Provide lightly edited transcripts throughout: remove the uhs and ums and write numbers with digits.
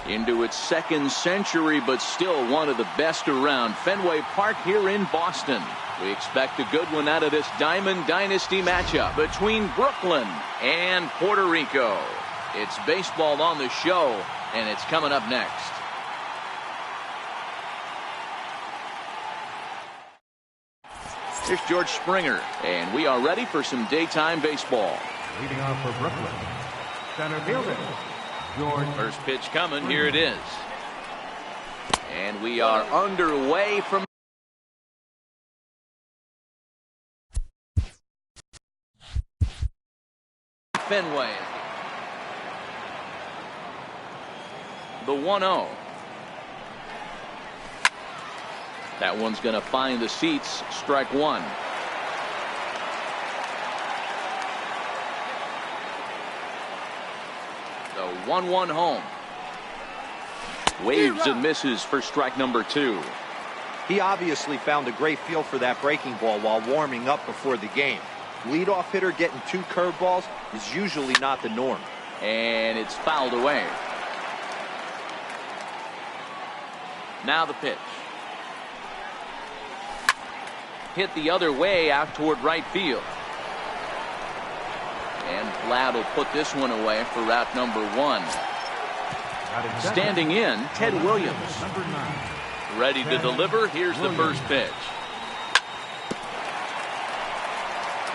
into its second century, but still one of the best around. Fenway Park here in Boston. We expect a good one out of this Diamond Dynasty matchup between Brooklyn and Puerto Rico. It's baseball on the show, and it's coming up next. Here's George Springer, and we are ready for some daytime baseball. Leading off for Brooklyn, center fielder, George. First pitch coming, here it is. And we are underway from Fenway. The 1-0. That one's going to find the seats. Strike one. The 1-1 home. Waves and misses for strike number two. He obviously found a great feel for that breaking ball while warming up before the game. Leadoff hitter getting two curveballs is usually not the norm. And it's fouled away. Now the pitch. Hit the other way out toward right field. And Vlad will put this one away for route number one. Standing in, Ted Williams. Ready to deliver. Here's the first pitch.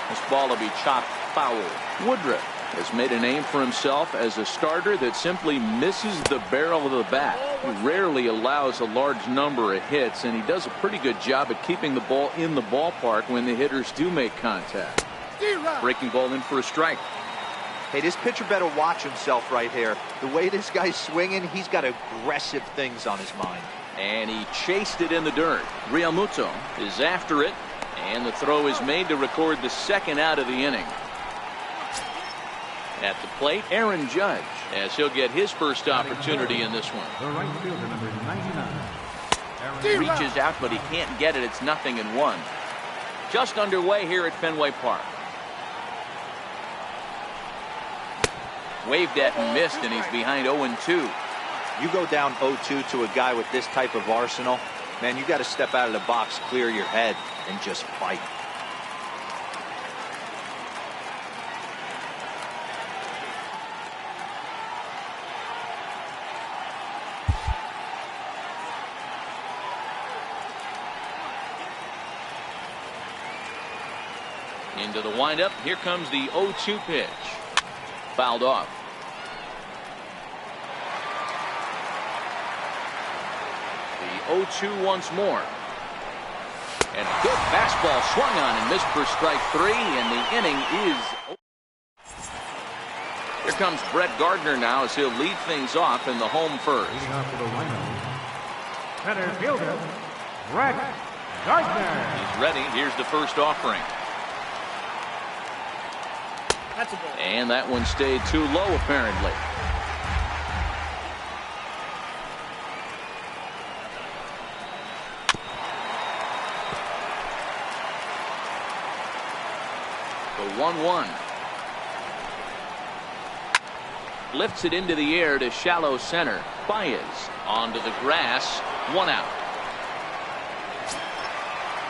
This ball will be chopped foul. Woodruff has made a name for himself as a starter that simply misses the barrel of the bat. He rarely allows a large number of hits, and he does a pretty good job at keeping the ball in the ballpark when the hitters do make contact. Breaking ball in for a strike. Hey, this pitcher better watch himself right here. The way this guy's swinging, he's got aggressive things on his mind. And he chased it in the dirt. Realmuto is after it, and the throw is made to record the second out of the inning. At the plate, Aaron Judge, as he'll get his first opportunity in this one. The right fielder, number 99. Reaches out, but he can't get it. It's 0-1. Just underway here at Fenway Park. Waved at and missed, and he's behind 0-2. You go down 0-2 to a guy with this type of arsenal, man, you got to step out of the box, clear your head, and just fight. Into the windup. Here comes the 0-2 pitch. Fouled off. The 0-2 once more. And a good fastball swung on and missed for strike three, and the inning is over. Here comes Brett Gardner now as he'll lead things off in the home first. Leading off for the lineup, center fielder, Brett Gardner. He's ready. Here's the first offering. And that one stayed too low, apparently. The 1-1. Lifts it into the air to shallow center. Baez onto the grass. One out.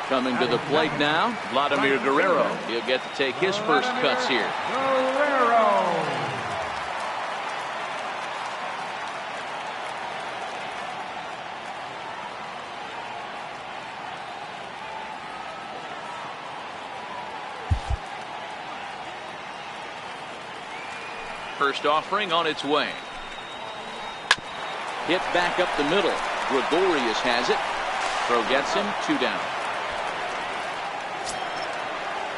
Coming to the plate now, Vladimir Guerrero. He'll get to take his first cuts here. Guerrero. First offering on its way. Hit back up the middle. Gregorius has it. Throw gets him. 2 down.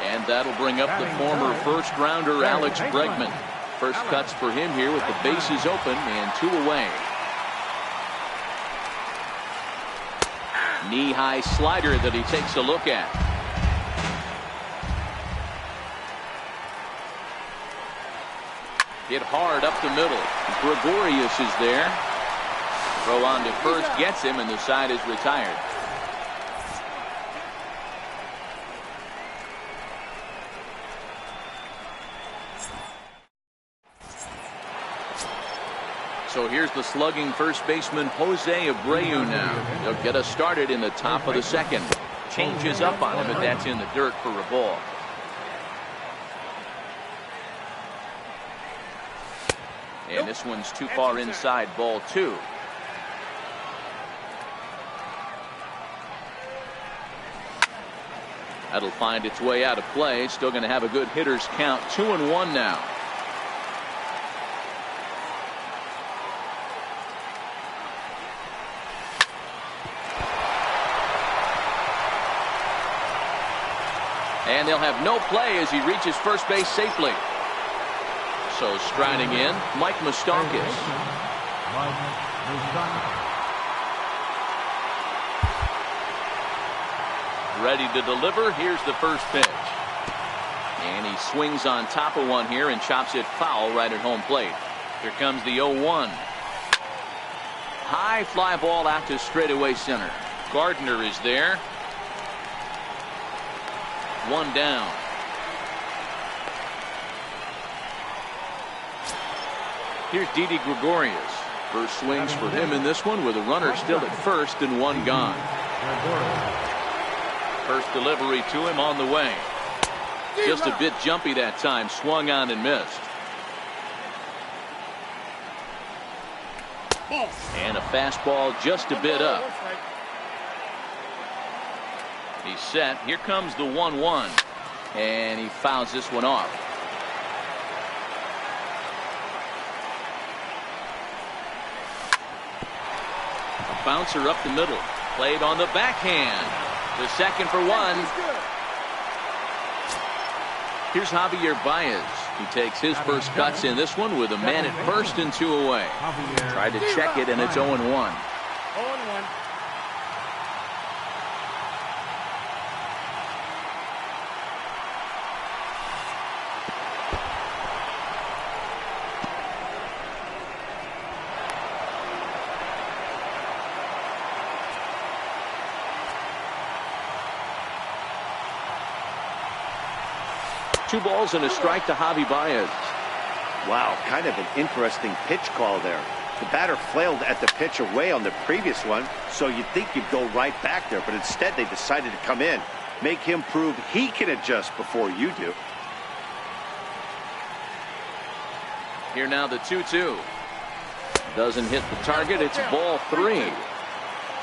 And that'll bring up the former first-rounder Alex Bregman. First cuts for him here with the bases open and 2 away. Knee-high slider that he takes a look at. Hit hard up the middle. Gregorius is there. Throw on to first gets him, and the side is retired. So here's the slugging first baseman Jose Abreu now. He'll get us started in the top of the second. Changes up on him, and that's in the dirt for a ball. And this one's too far inside, ball 2. That'll find its way out of play. Still going to have a good hitter's count. 2-1 now. And they'll have no play as he reaches first base safely. So striding in, Mike Moustakas. Ready to deliver. Here's the first pitch. And he swings on top of one here and chops it foul right at home plate. Here comes the 0-1. High fly ball out to straightaway center. Gardner is there. 1 down. Here's Didi Gregorius. First swings for him in this one with a runner still at first and 1 gone. First delivery to him on the way. Just a bit jumpy that time. Swung on and missed. And a fastball just a bit up. He's set. Here comes the 1-1. And he fouls this one off. A bouncer up the middle. Played on the backhand. The second for 1. Here's Javier Baez. He takes his first cuts in this one with a man at first and 2 away. Tried to check it, and it's 0-1. 0-1. Two balls and a strike to Javi Baez. Wow, kind of an interesting pitch call there. The batter flailed at the pitch away on the previous one, so you'd think you'd go right back there, but instead they decided to come in, make him prove he can adjust before you do. Here now the 2-2. Doesn't hit the target. It's ball 3.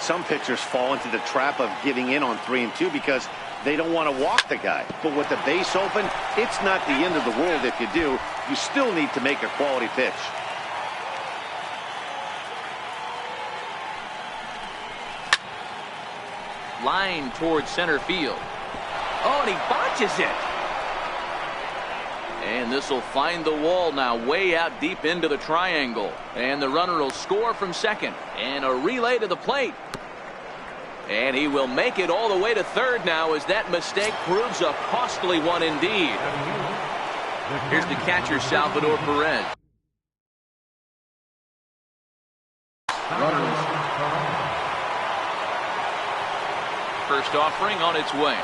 Some pitchers fall into the trap of giving in on 3 and 2 because they don't want to walk the guy. But with the base open, it's not the end of the world if you do. You still need to make a quality pitch. Line towards center field. Oh, and he botches it. And this will find the wall now, way out deep into the triangle. And the runner will score from second. And a relay to the plate. And he will make it all the way to third now as that mistake proves a costly one indeed. Here's the catcher, Salvador Perez. First offering on its way.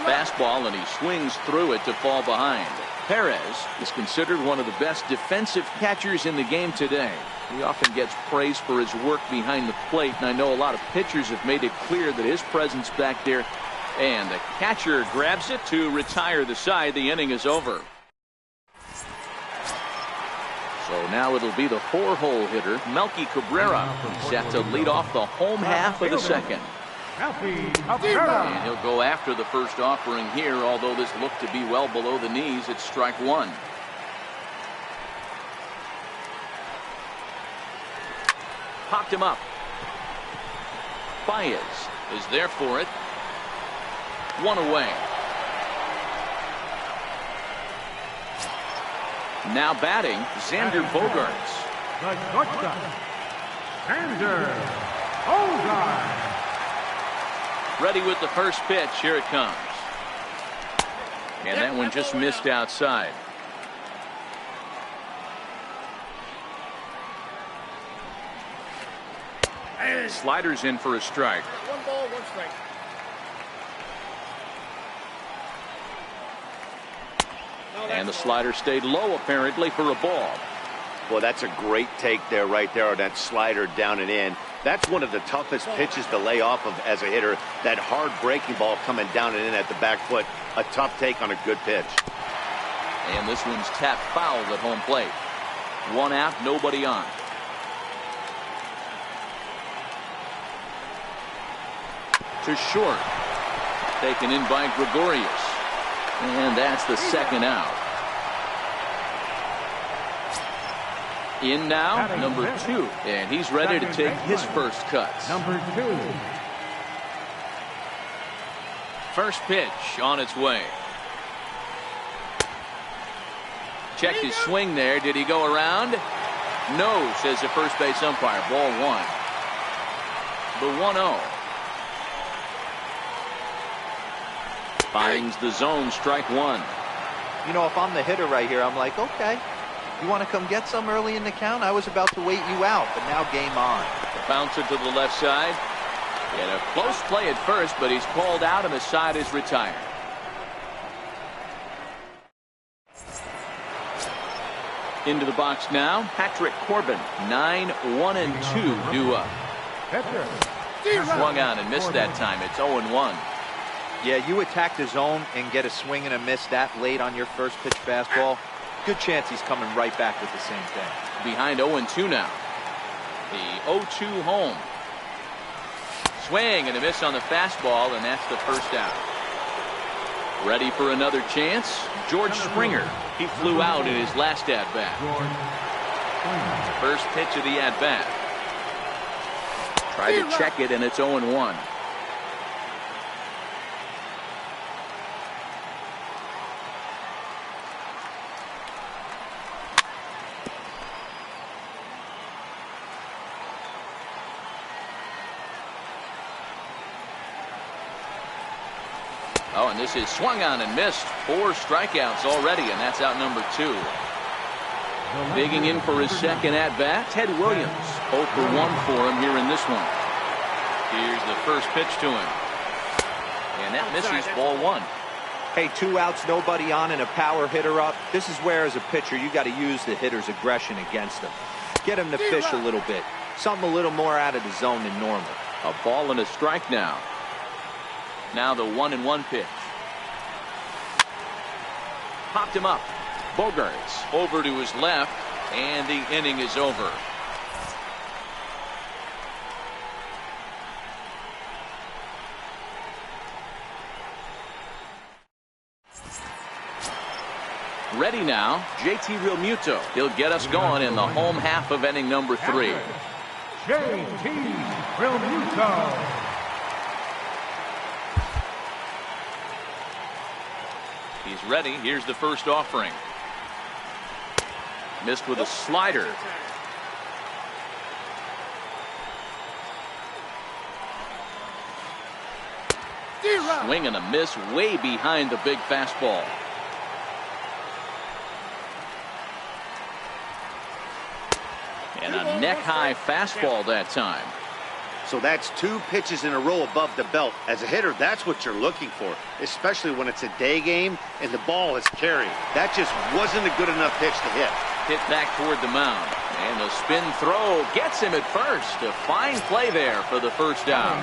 Fastball, and he swings through it to fall behind. Perez is considered one of the best defensive catchers in the game today. He often gets praise for his work behind the plate, and I know a lot of pitchers have made it clear that his presence back there. And the catcher grabs it to retire the side. The inning is over. So now it'll be the 4-hole hitter, Melky Cabrera, set to lead off the home half of the second. And he'll go after the first offering here, although this looked to be well below the knees. It's strike 1. Popped him up. Baez is there for it. 1 away. Now batting, Xander Bogaerts. The shortstop, Xander Bogaerts. Ready with the first pitch. Here it comes. And that one just missed outside. Sliders in for a strike. 1 ball, 1 strike. And the slider stayed low apparently for a ball. Well, that's a great take there, right there on that slider down and in. That's one of the toughest pitches to lay off of as a hitter. That hard breaking ball coming down and in at the back foot. A tough take on a good pitch. And this one's tapped foul at home plate. One out, nobody on. To short. Taken in by Gregorius. And that's the second out. In now, number 2. And he's ready to take his first cuts. Number 2. First pitch on its way. Checked his swing there. Did he go around? No, says the first base umpire. Ball 1. The 1-0. Finds the zone, strike 1. You know, if I'm the hitter right here, I'm like, okay, you want to come get some early in the count? I was about to wait you out, but now game on. The bouncer to the left side. He had a close play at first, but he's called out and the side is retired. Into the box now, Patrick Corbin. 9-1-2 due up. Swung on and missed that time. It's 0-1. Yeah, you attack the zone and get a swing and a miss that late on your first pitch fastball. Good chance he's coming right back with the same thing. Behind 0-2 now. The 0-2 home. Swing and a miss on the fastball, and that's the first out. Ready for another chance? George Springer. He flew out in his last at-bat. First pitch of the at-bat. Tried to check it, and it's 0-1. Oh, and this is swung on and missed. 4 strikeouts already, and that's out number 2. Digging in for his second at-bat, Ted Williams. 0 for 1 for him here in this one. Here's the first pitch to him. And that misses, ball 1. Hey, 2 outs, nobody on, and a power hitter up. This is where, as a pitcher, you got to use the hitter's aggression against him. Get him to fish a little bit. Something a little more out of the zone than normal. A ball and a strike now. Now the 1-1 pitch. Popped him up. Bogarts over to his left, and the inning is over. Ready now, JT Realmuto. He'll get us going in the home half of inning number 3. JT Realmuto. He's ready. Here's the first offering. Missed with a slider. Swing and a miss way behind the big fastball. And a neck-high fastball that time. So that's 2 pitches in a row above the belt. As a hitter, that's what you're looking for, especially when it's a day game and the ball is carrying. That just wasn't a good enough pitch to hit. Hit back toward the mound. And the spin throw gets him at first. A fine play there for the first out.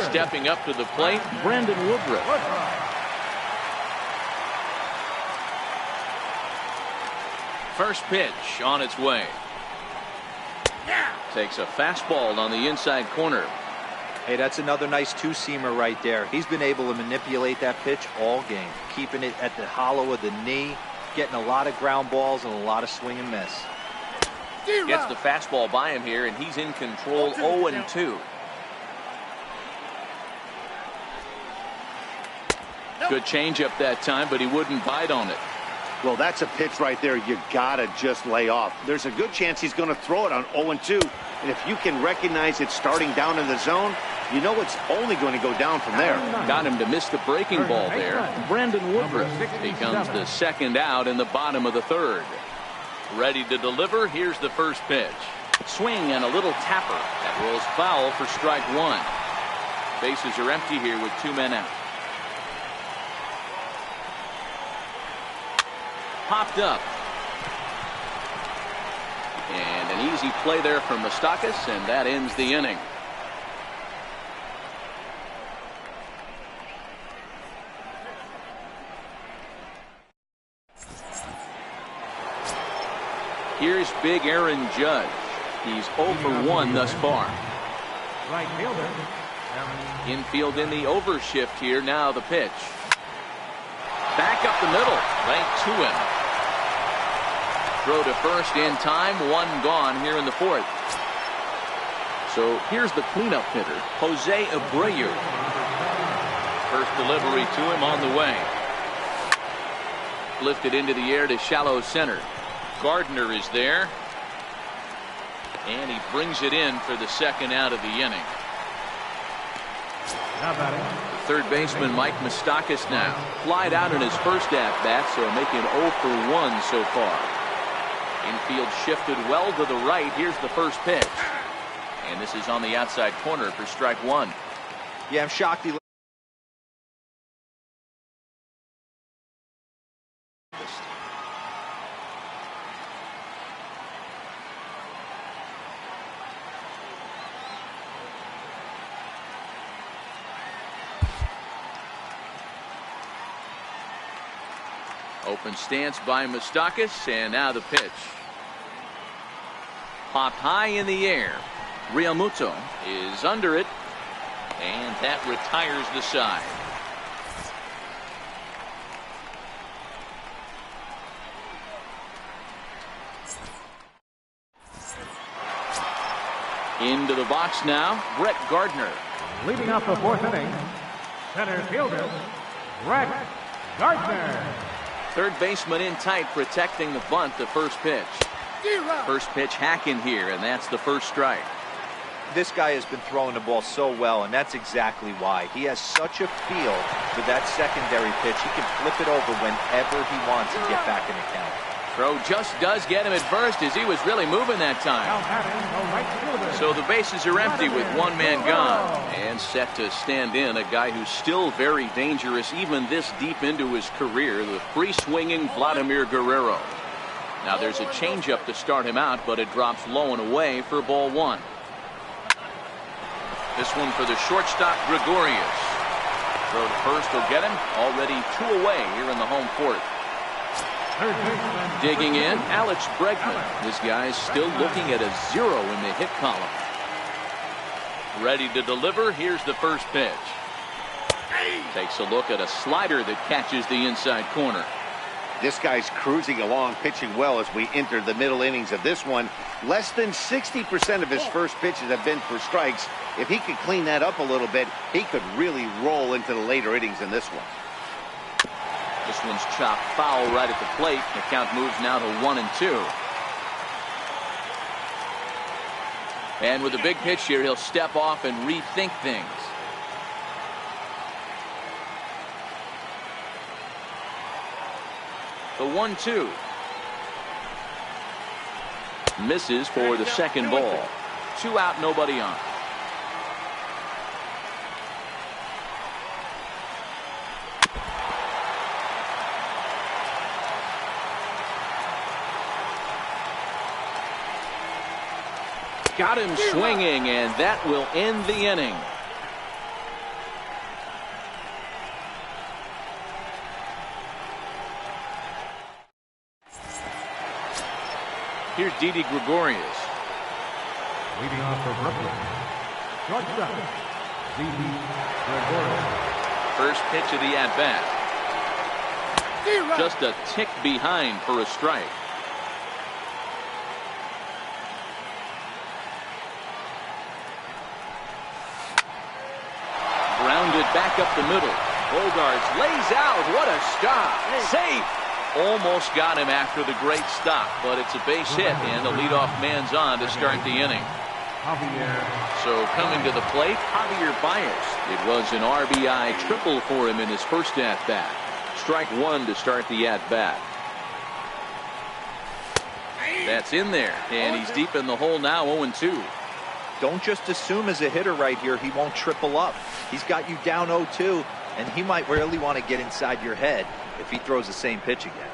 Stepping up to the plate, Brandon Woodruff. First pitch on its way. Takes a fastball on the inside corner. Hey, that's another nice 2-seamer right there. He's been able to manipulate that pitch all game, keeping it at the hollow of the knee, getting a lot of ground balls and a lot of swing and miss. Gets the fastball by him here, and he's in control. 0-2. Good changeup that time, but he wouldn't bite on it. Well, that's a pitch right there you gotta just lay off. There's a good chance he's going to throw it on 0-2. And if you can recognize it starting down in the zone, you know it's only going to go down from there. Got him to miss the breaking ball there. Brandon Woodruff becomes the second out in the bottom of the 3rd. Ready to deliver. Here's the first pitch. Swing and a little tapper. That rolls foul for strike 1. Bases are empty here with 2 men out. Popped up. Easy play there from Moustakas, and that ends the inning. Here's big Aaron Judge. He's 0 for 1 thus far. Right fielder. Infield in the overshift here. Now the pitch. Back up the middle. Right to him. Throw to first in time. 1 gone here in the 4th. So here's the cleanup hitter, Jose Abreu. First delivery to him on the way. Lifted into the air to shallow center. Gardner is there. And he brings it in for the second out of the inning. The third baseman, Mike Moustakas, now flied out in his first at-bat, so making 0 for 1 so far. Infield shifted well to the right. Here's the first pitch. And this is on the outside corner for strike 1. Yeah, I'm shocked he Open stance by Moustakas, and now the pitch. Popped high in the air. Realmuto is under it, and that retires the side. Into the box now, Brett Gardner. Leading off the 4th inning, center fielder, Brett Gardner. Third baseman in tight, protecting the bunt. The first pitch. First pitch hacking here, and that's the first strike. This guy has been throwing the ball so well, and that's exactly why. He has such a feel for that secondary pitch. He can flip it over whenever he wants and get back in the count. Throw just does get him at first, as he was really moving that time. So the bases are empty with 1 man gone. And set to stand in a guy who's still very dangerous even this deep into his career, the free-swinging Vladimir Guerrero. Now there's a changeup to start him out, but it drops low and away for ball 1. This one for the shortstop, Gregorius. Throw to first will get him. Already 2 away here in the home 4th. Digging in, Alex Bregman. This guy's still looking at a 0 in the hit column. Ready to deliver. Here's the first pitch. Takes a look at a slider that catches the inside corner. This guy's cruising along, pitching well as we enter the middle innings of this one. Less than 60% of his first pitches have been for strikes. If he could clean that up a little bit, he could really roll into the later innings in this one. This one's chopped foul right at the plate. The count moves now to 1-2. And with a big pitch here, he'll step off and rethink things. The 1-2. Misses for the second ball. 2 out, nobody on. Got him swinging, and that will end the inning. Here's Didi Gregorius. Leading off for Brooklyn, shortstop, Didi Gregorius. First pitch of the at-bat. Just a tick behind for a strike. Grounded back up the middle. Bogarts lays out. What a stop. Safe. Almost got him after the great stop, but it's a base hit, and the leadoff man's on to start the inning. So coming to the plate, Javier Baez. It was an RBI triple for him in his first at-bat. Strike 1 to start the at-bat. That's in there, and he's deep in the hole now, 0-2. Don't just assume as a hitter right here he won't triple up. He's got you down 0-2, and he might really want to get inside your head if he throws the same pitch again.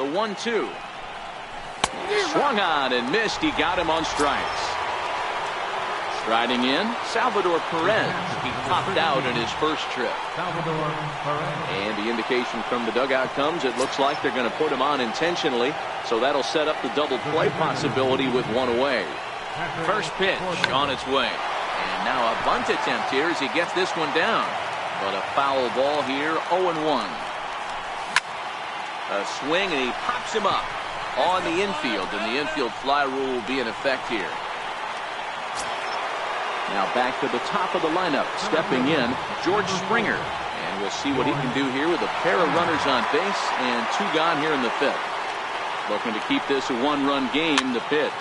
The 1-2. Swung on and missed. He got him on strikes. Striding in, Salvador Perez. He popped out in his first trip. And the indication from the dugout comes, it looks like they're going to put him on intentionally. So that'll set up the double play possibility with one away. First pitch on its way. And now a bunt attempt here as he gets this one down. But a foul ball here, 0-1. A swing, and he pops him up on the infield. And the infield fly rule will be in effect here. Now back to the top of the lineup. Stepping in, George Springer. And we'll see what he can do here with a pair of runners on base and 2 gone here in the 5th. Looking to keep this a 1-run game. The pitch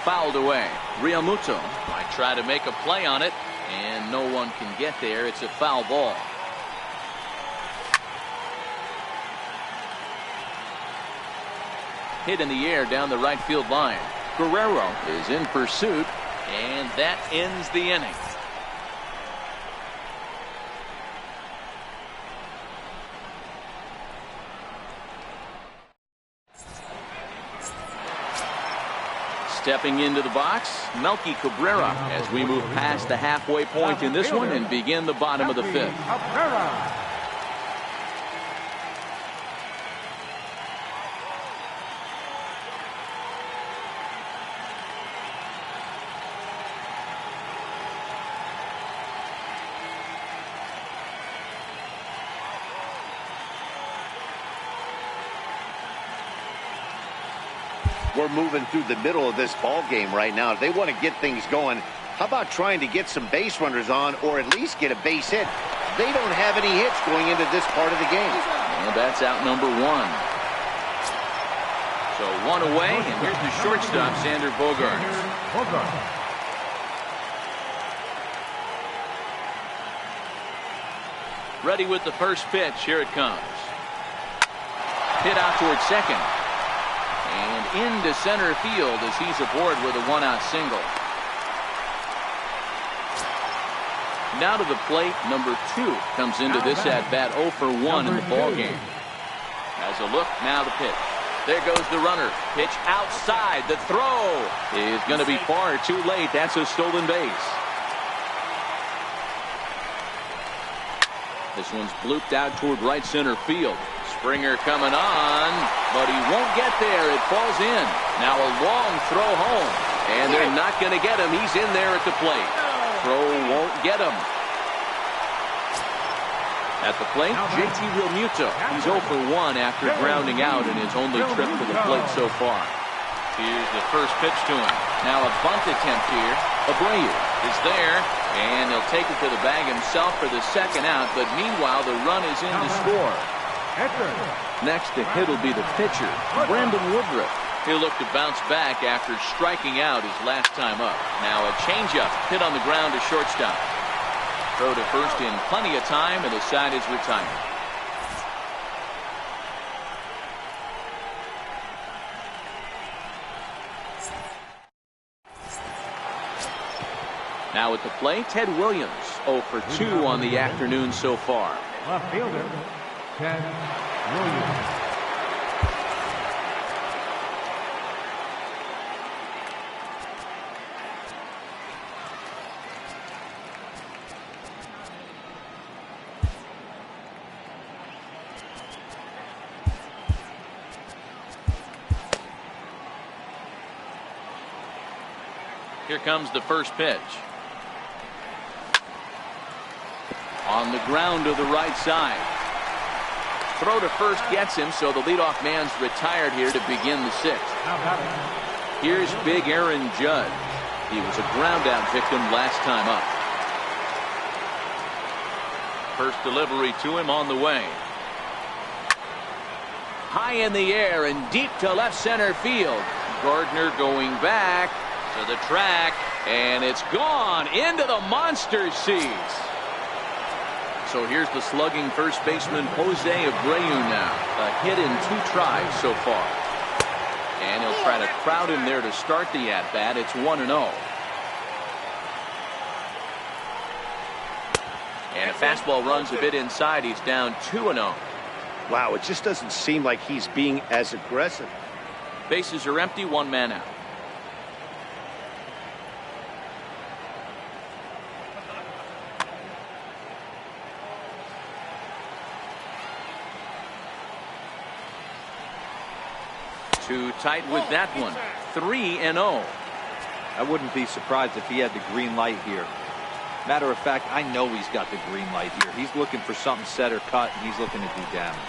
fouled away. Realmuto might try to make a play on it, and no one can get there. It's a foul ball. Hit in the air down the right field line. Guerrero is in pursuit, and that ends the inning. Stepping into the box, Melky Cabrera, as we move past the halfway point in this one and begin the bottom of the 5th. We're moving through the middle of this ball game right now. If they want to get things going, how about trying to get some base runners on, or at least get a base hit? They don't have any hits going into this part of the game. And that's out number 1. So 1 away, and here's the shortstop, Xander Bogaerts. Ready with the first pitch. Here it comes. Hit out towards second. And into center field as he's aboard with a 1-out single. Now to the plate, number 2 comes into this at-bat 0 for 1 in the ballgame. Has a look, now the pitch. There goes the runner. Pitch outside. The throw is going to be far too late. That's a stolen base. This one's blooped out toward right center field. Springer coming on, but he won't get there. It falls in. Now a long throw home, and they're not going to get him. He's in there at the plate. Throw won't get him. At the plate, JT Realmuto. He's 0 for 1 after grounding out in his only trip to the plate so far. Here's the first pitch to him. Now a bunt attempt here. Abreu is there, and he'll take it to the bag himself for the second out, but meanwhile the run is in to score. Next to hit will be the pitcher, Brandon Woodruff. He'll look to bounce back after striking out his last time up. Now a changeup hit on the ground to shortstop. Throw to first in plenty of time, and the side is retired. Now at the plate, Ted Williams, 0 for 2 on the afternoon so far. Left fielder, Ted Williams. Here comes the first pitch. On the ground to the right side. Throw to first gets him, so the leadoff man's retired here to begin the 6th. Here's big Aaron Judge. He was a ground-out victim last time up. First delivery to him on the way. High in the air and deep to left center field. Gardner going back to the track, and it's gone into the monster seats. So here's the slugging first baseman Jose Abreu now. A hit in 2 tries so far. And he'll try to crowd him there to start the at-bat. It's 1-0. And a fastball runs a bit inside. He's down 2-0. Wow, it just doesn't seem like he's being as aggressive. Bases are empty, one man out. Too tight with that one. 3-0. I wouldn't be surprised if he had the green light here. Matter of fact, I know he's got the green light here. He's looking for something set or cut, and he's looking to do damage.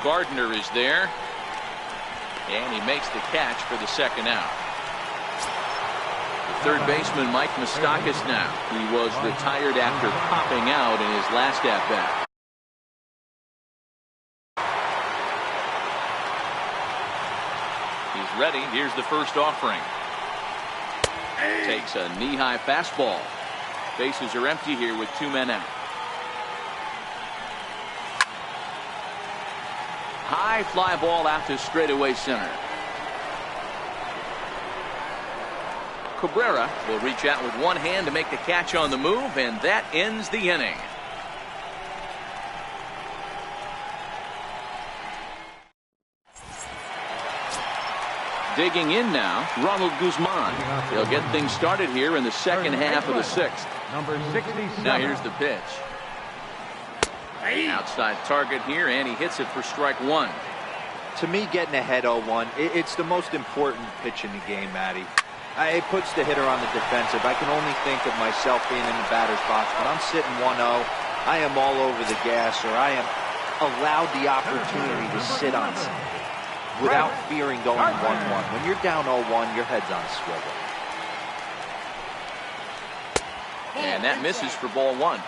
Gardner is there. And he makes the catch for the second out. The third baseman, Mike Moustakas now. He was retired after popping out in his last at-bat. He's ready. Here's the first offering. Takes a knee-high fastball. Bases are empty here with two men out. High fly ball out to straightaway center. Cabrera will reach out with one hand to make the catch on the move, and that ends the inning. Digging in now, Ronald Guzman. He'll get things started here in the second half of the sixth. Number 67. Now here's the pitch. Outside target here, and he hits it for strike one. To me, getting ahead 0-1, it's the most important pitch in the game, Matty. It puts the hitter on the defensive. I can only think of myself being in the batter's box. When I'm sitting 1-0, I am all over the gas, or I am allowed the opportunity to sit on something without fearing going 1-1. When you're down 0-1, your head's on a swivel. And that misses for ball one.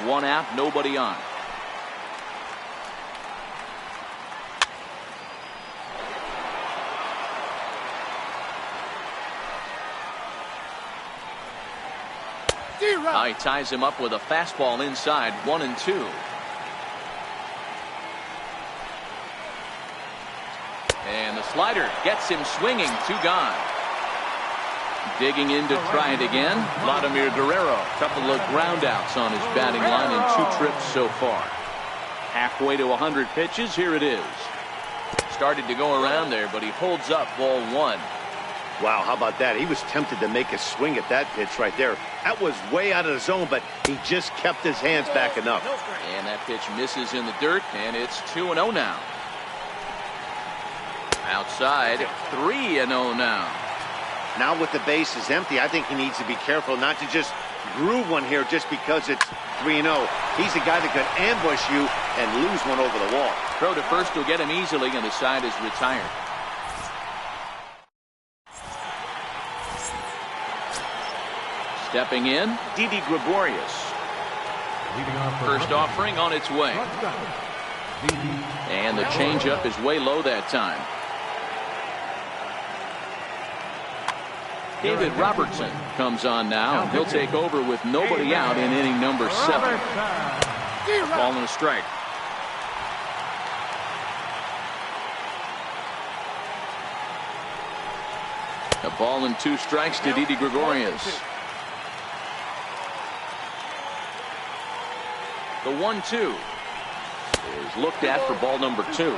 One out, nobody on. Now he ties him up with a fastball inside, 1-2. And the slider gets him swinging, two gone. Digging in to try it again, Vladimir Guerrero. Couple of groundouts on his batting line in 2 trips so far. Halfway to 100 pitches, here it is. Started to go around there, but he holds up ball one. Wow, how about that? He was tempted to make a swing at that pitch right there. That was way out of the zone, but he just kept his hands back enough. And that pitch misses in the dirt, and it's 2-0 now. Outside, 3-0 now. Now with the bases empty, I think he needs to be careful not to just groove one here just because it's 3-0. He's a guy that could ambush you and lose one over the wall. Throw to first will get him easily, and the side is retired. Stepping in, Didi Gregorius. First offering on its way. And the changeup is way low that time. David Robertson comes on now, and he'll take over with nobody out in inning number 7. Ball and a strike. A ball and 2 strikes to Didi Gregorius. The 1-2 is looked at for ball number 2.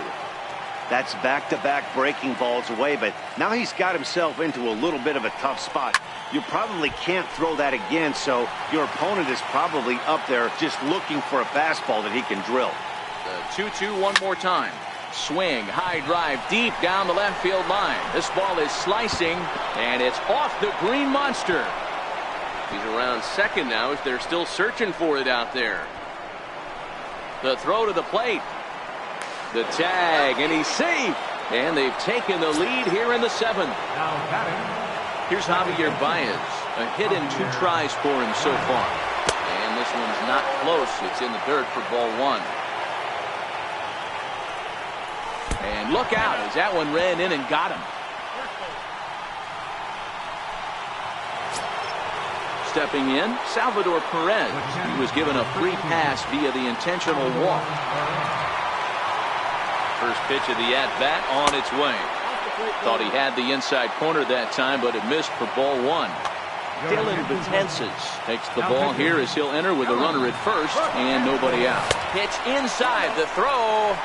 That's back-to-back breaking balls away, but now he's got himself into a little bit of a tough spot. You probably can't throw that again, so your opponent is probably up there just looking for a fastball that he can drill. The 2-2 one more time. Swing, high drive, deep down the left field line. This ball is slicing, and it's off the green monster. He's around second now as they're still searching for it out there. The throw to the plate. The tag, and he's safe. And they've taken the lead here in the 7th. Here's Javier Baez. A hit in 2 tries for him so far. And this one's not close. It's in the dirt for ball 1. And look out as that one ran in and got him. Stepping in, Salvador Perez. He was given a free pass via the intentional walk. First pitch of the at-bat on its way. Thought he had the inside corner that time, but it missed for ball 1. Dylan Betances takes the ball here as he'll enter with a runner at first and nobody out. Pitch inside, the throw,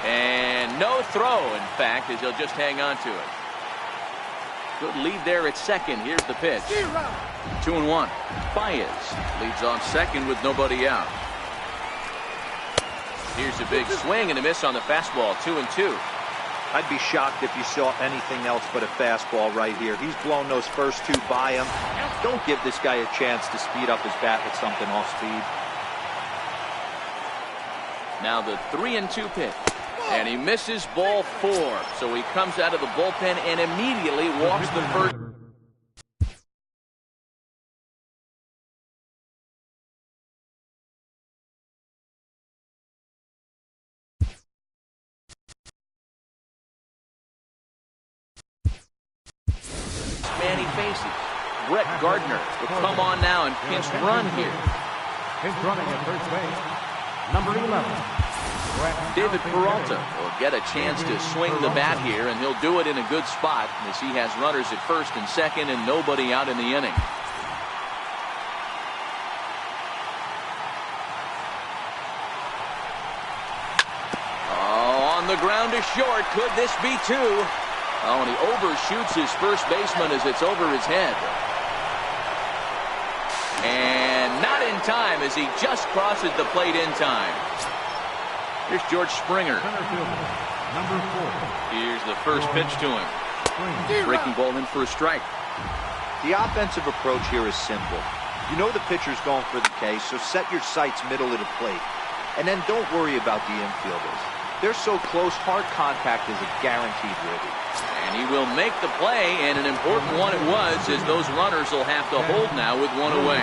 And no throw, in fact, as he'll just hang on to it. Good lead there at second. Here's the pitch. 2-1. Baez leads off second with nobody out. Here's a big swing and a miss on the fastball. 2-2. I'd be shocked if you saw anything else but a fastball right here. He's blown those first two by him. Don't give this guy a chance to speed up his bat with something off speed. Now the 3-2 pitch. And he misses ball 4. So he comes out of the bullpen and immediately walks the first. Man he faces. Brett Gardner will come on now and pinch run here. Pinch running at first base, number 11. David Peralta will get a chance to swing the bat here, and he'll do it in a good spot as he has runners at first and second and nobody out in the inning. Oh, on the ground to short. Could this be 2? Oh, and he overshoots his first baseman as it's over his head. And not in time as he just crosses the plate in time. Here's George Springer. Number 4. Here's the first pitch to him. Breaking ball in for a strike. The offensive approach here is simple. You know the pitcher's going for the K, so set your sights middle of the plate. And then don't worry about the infielders. They're so close, hard contact is a guaranteed ribby. And he will make the play, and an important one it was, as those runners will have to hold now with one away.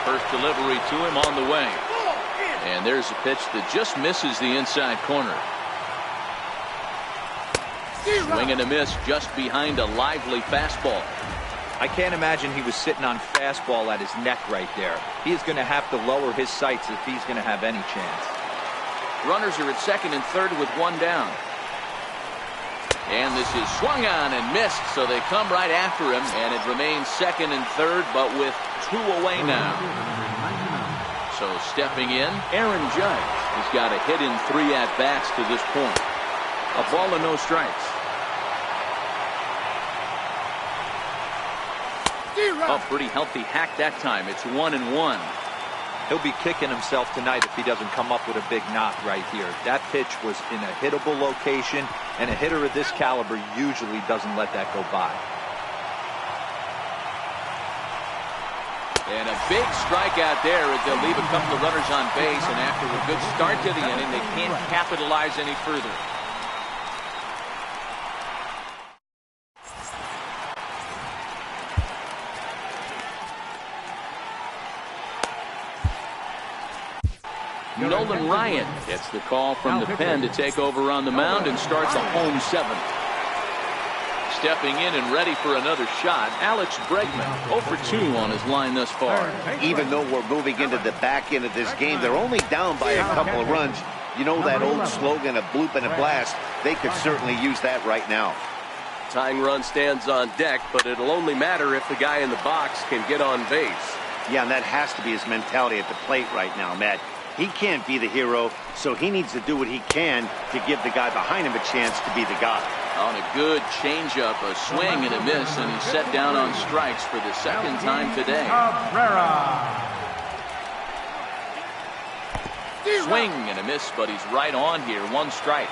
First delivery to him on the way. And there's a pitch that just misses the inside corner. Swing and a miss just behind a lively fastball. I can't imagine he was sitting on fastball at his neck right there. He is going to have to lower his sights if he's going to have any chance. Runners are at second and third with one down. And this is swung on and missed, so they come right after him, and it remains second and third, but with 2 away now. So stepping in, Aaron Judge. He's got a hit in 3 at-bats to this point. A ball and no strikes. A pretty healthy hack that time. It's 1-1. He'll be kicking himself tonight if he doesn't come up with a big knock right here. That pitch was in a hittable location, and a hitter of this caliber usually doesn't let that go by. And a big strikeout there as they'll leave a couple of runners on base, and after a good start to the inning, they can't capitalize any further. Nolan Ryan gets the call from the pen to take over on the mound and starts a home 7th. Stepping in and ready for another shot, Alex Bregman, 0 for 2 on his line thus far. Even though we're moving into the back end of this game, they're only down by a couple of runs. You know that old slogan, a bloop and a blast. They could certainly use that right now. Tying run stands on deck, but it'll only matter if the guy in the box can get on base. Yeah, and that has to be his mentality at the plate right now, Matt. He can't be the hero, so he needs to do what he can to give the guy behind him a chance to be the guy. On a good changeup, a swing and a miss, and he's set down on strikes for the second time today. Swing and a miss, but he's right on here. 1 strike.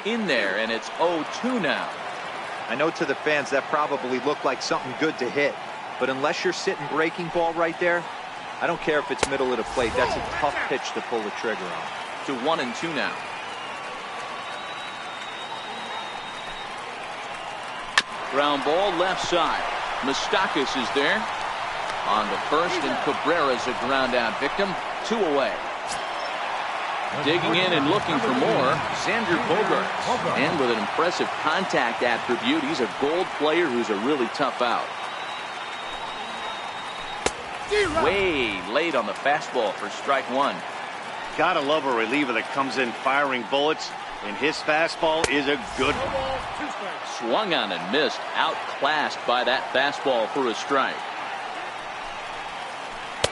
In there, and it's 0-2 now. I know to the fans that probably looked like something good to hit. But unless you're sitting breaking ball right there, I don't care if it's middle of the plate. That's a tough pitch to pull the trigger on. To 1-2 now. Ground ball left side. Moustakas is there. On the first, and Cabrera's a ground out victim. 2 away. Digging in and looking for more, Xander Bogaerts. And with an impressive contact attribute, he's a gold player who's a really tough out. Way late on the fastball for strike 1. Gotta love a reliever that comes in firing bullets, and his fastball is a good one. Swung on and missed, outclassed by that fastball for a strike.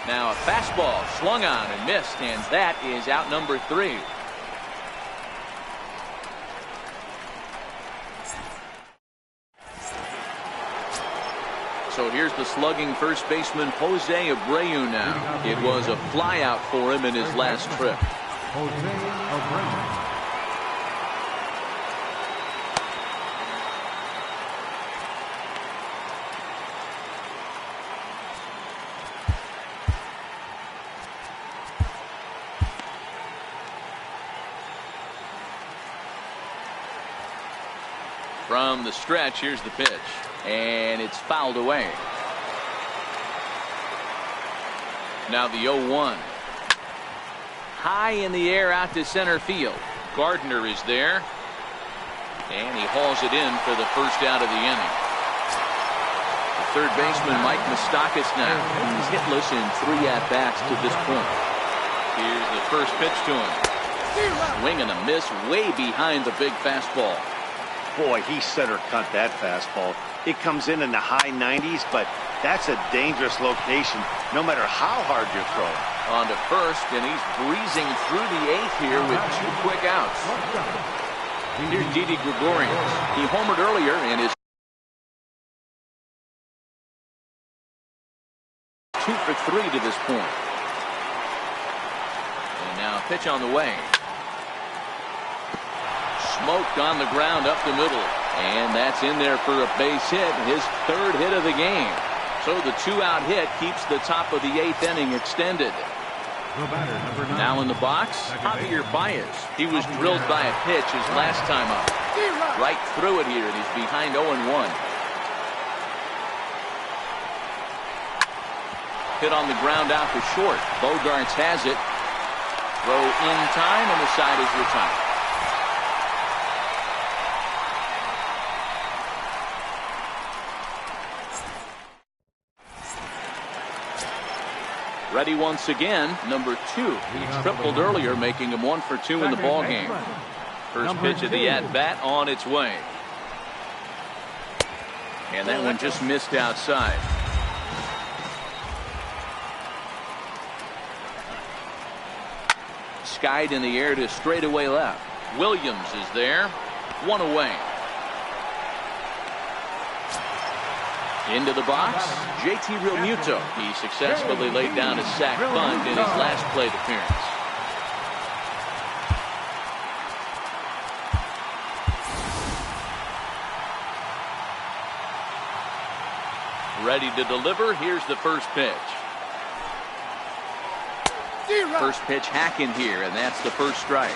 Now a fastball swung on and missed, and that is out number 3. So here's the slugging first baseman Jose Abreu now. It was a flyout for him in his last trip. Jose Abreu. From the stretch, here's the pitch. And it's fouled away. Now the 0-1. High in the air out to center field. Gardner is there. And he hauls it in for the first out of the inning. The third baseman, Mike Moustakas now. He's hitless in 3 at-bats to this point. Here's the first pitch to him. Swing and a miss way behind the big fastball. Boy, he center cut that fastball. It comes in the high 90s, but that's a dangerous location no matter how hard you throw. On to first, and he's breezing through the 8th here with 2 quick outs. Here's Didi Gregorius. He homered earlier and is 2 for 3 to this point. And now pitch on the way. Smoked on the ground up the middle. And that's in there for a base hit. His 3rd hit of the game. So the 2-out hit keeps the top of the 8th inning extended. Now in the box, Javier Baez. He was drilled by a pitch his last time up. Right through it here, and he's behind 0-1. Hit on the ground out to short. Bogarts has it. Throw in time, and the side is retired. Ready once again, number 2. He tripled earlier, making him 1 for 2 in the ball game. First pitch of the at-bat on its way. And that one just missed outside. Skied in the air to straightaway left. Williams is there. 1 away. Into the box, JT Realmuto. He successfully laid down a sac bunt in his last plate appearance. Ready to deliver. Here's the first pitch. First pitch hacking here, and that's the first strike.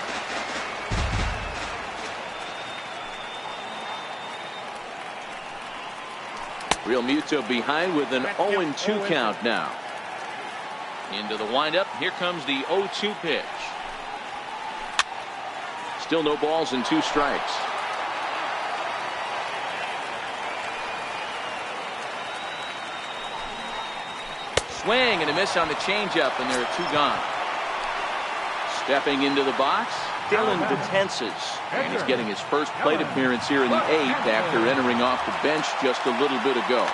Realmuto behind with an 0-2 count now. Into the windup. Here comes the 0-2 pitch. Still no balls and 2 strikes. Swing and a miss on the changeup, and there are 2 gone. Stepping into the box, Dylan Betances. And he's getting his first plate appearance here in the 8th after entering off the bench just a little bit ago.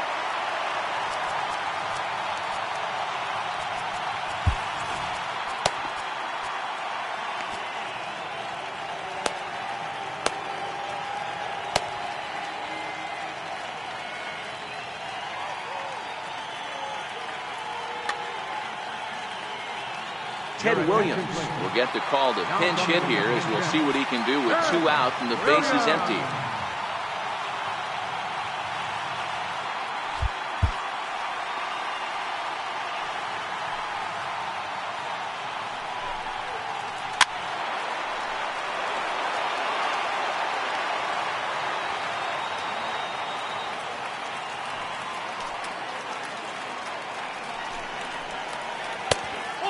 Ted Williams will get the call to pinch hit here, as we'll see what he can do with 2 out and the base is empty.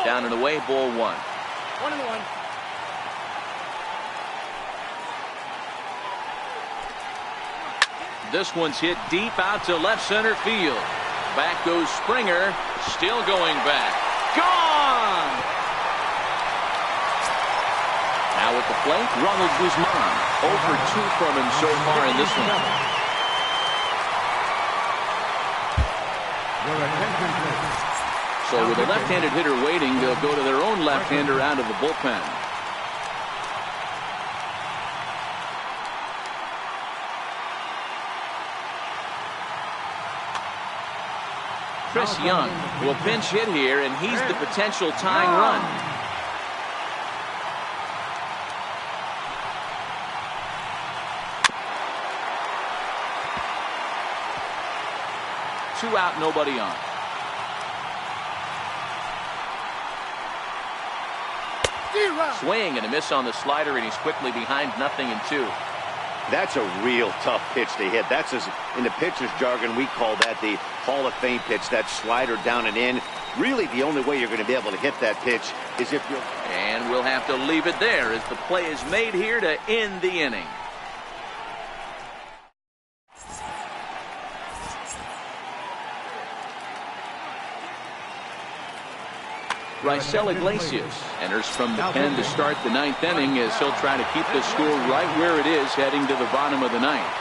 Down and away, ball 1. 1-1. This one's hit deep out to left center field. Back goes Springer, still going back. Gone! Now at the plate, Ronald Guzman. 0 for 2 from him so far in this one. Your attention, please. So So with a left-handed hitter waiting, they'll go to their own left-hander out of the bullpen. Chris Young will pinch hit here, and he's the potential tying run. Two out, nobody on. Swing and a miss on the slider, and he's quickly behind 0-2. That's a real tough pitch to hit. That's, in the pitcher's jargon, we call that the Hall of Fame pitch, that slider down and in. Really, the only way you're going to be able to hit that pitch is if you're... And we'll have to leave it there as the play is made here to end the inning. Raisel Iglesias enters from the pen to start the 9th inning as he'll try to keep the score right where it is heading to the bottom of the 9th.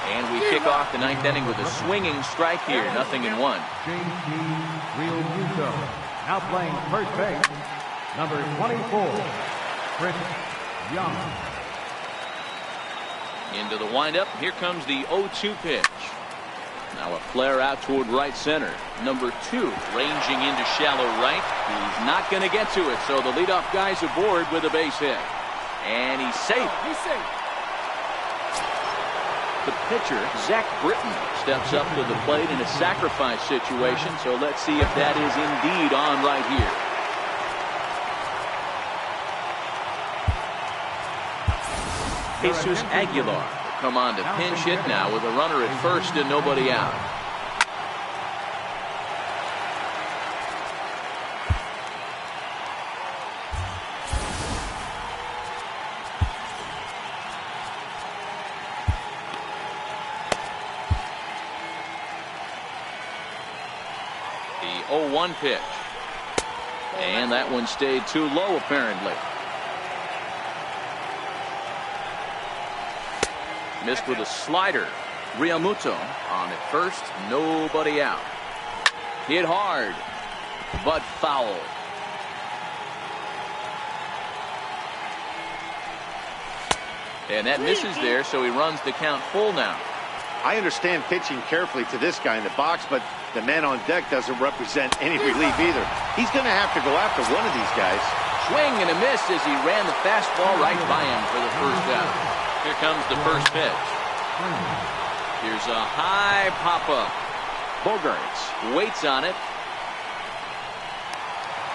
And we kick off the 9th inning with a swinging strike here, 0-1. Real Muto. Now playing first base, number 24, Chris Young. Into the windup. Here comes the 0-2 pitch. Now a flare out toward right center. Number 2 ranging into shallow right. He's not going to get to it, so the leadoff guy's aboard with a base hit. And he's safe. The pitcher, Zach Britton, steps up to the plate in a sacrifice situation, so let's see if that is indeed on right here. Jesus Aguilar come on to pinch hit now with a runner at first and nobody out. The 0-1 pitch. And that one stayed too low apparently. Missed with a slider. Realmuto on at first, nobody out. Hit hard, but foul. And that misses there, so he runs the count full now. I understand pitching carefully to this guy in the box, but the man on deck doesn't represent any relief either. He's going to have to go after one of these guys. Swing and a miss as he ran the fastball right by him for the first out. Here comes the first pitch. Here's a high pop-up. Bogarts waits on it.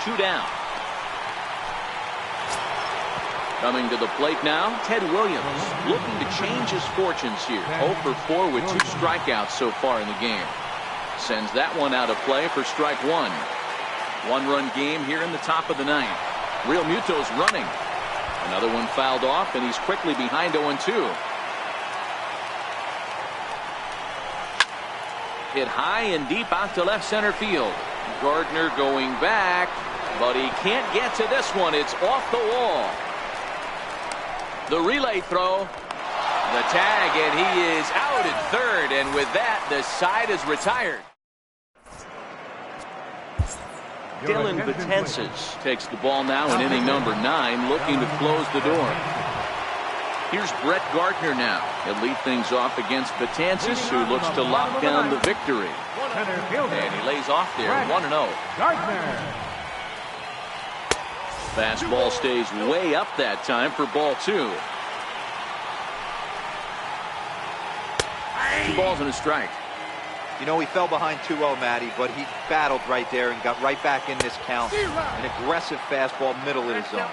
2 down. Coming to the plate now, Ted Williams looking to change his fortunes here. 0 for 4 with 2 strikeouts so far in the game. Sends that one out of play for strike 1. 1-run game here in the top of the 9th. Realmuto's running. Another one fouled off, and he's quickly behind 0-2. Hit high and deep out to left center field. Gardner going back, but he can't get to this one. It's off the wall. The relay throw. The tag, and he is out at third, and with that, the side is retired. Dylan Betances takes the ball now in inning number 9, looking to close the door. Here's Brett Gardner now. He'll lead things off against Betances, who looks to lock down the victory. And he lays off there, 1-0. Fastball stays way up that time for ball 2. 2 balls and a strike. You know, he fell behind 2-0, Matty, but he battled right there and got right back in this count. An aggressive fastball middle of the zone.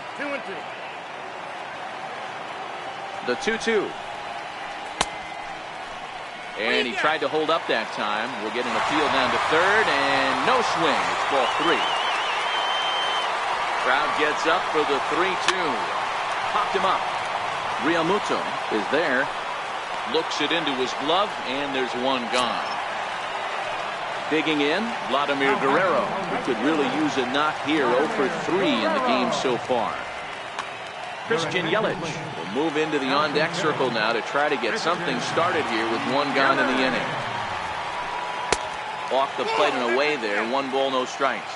The 2-2. And he tried to hold up that time. We'll get an appeal down to third, and no swing. It's ball 3. Crowd gets up for the 3-2. Popped him up. Realmuto is there. Looks it into his glove, and there's one gone. Digging in, Vladimir Guerrero, who could really use a knock here. 0 for 3 in the game so far. Christian Yelich will move into the on-deck circle now to try to get something started here with 1 gone in the inning. Off the plate and away there. 1 ball, no strikes.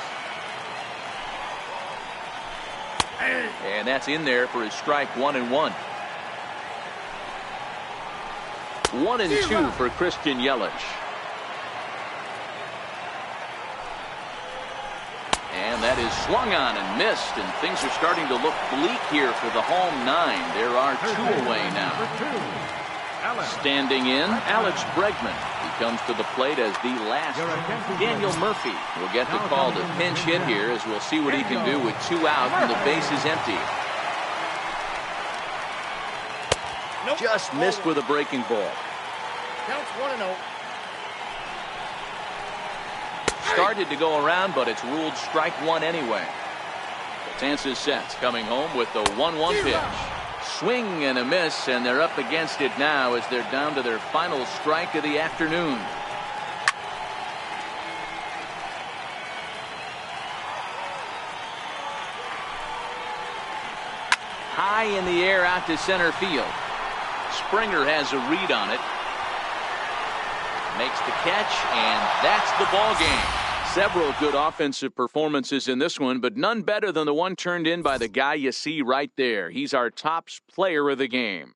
And that's in there for his strike. 1-1. 1-2 for Christian Yelich. And that is swung on and missed, and things are starting to look bleak here for the home 9. There are 2 away now. Standing in, Alex Bregman. He comes to the plate as the last. Daniel Murphy will get the call to pinch hit here, as we'll see what he can do with 2 out and the base is empty. Just missed with a breaking ball. Counts 1-0. Started to go around, but it's ruled strike 1 anyway. Betances sets, coming home with the 1-1 pitch. Swing and a miss, and they're up against it now as they're down to their final strike of the afternoon. High in the air out to center field. Springer has a read on it. Makes the catch, and that's the ball game. Several good offensive performances in this one, but none better than the one turned in by the guy you see right there. He's our top player of the game.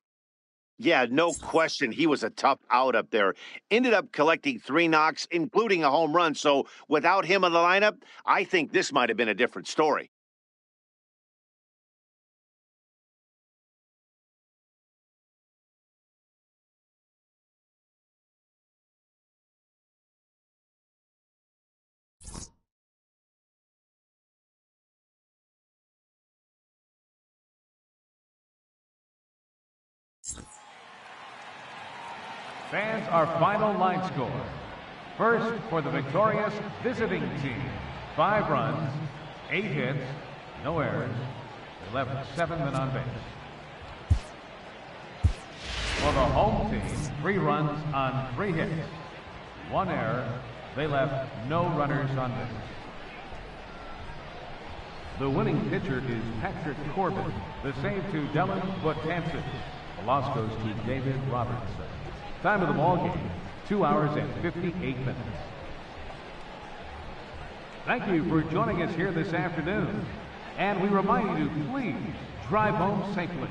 Yeah, no question. He was a tough out up there. Ended up collecting 3 knocks, including a home run. So without him in the lineup, I think this might have been a different story. Fans, our final line score. First, for the victorious visiting team, 5 runs, 8 hits, no errors. They left 7 men on base. For the home team, 3 runs on 3 hits, 1 error. They left no runners on base. The winning pitcher is Patrick Corbin. The save to Dylan Betances. The loss goes to David Robertson. Time of the ball game, 2 hours and 58 minutes. Thank you for joining us here this afternoon. And we remind you to please drive home safely.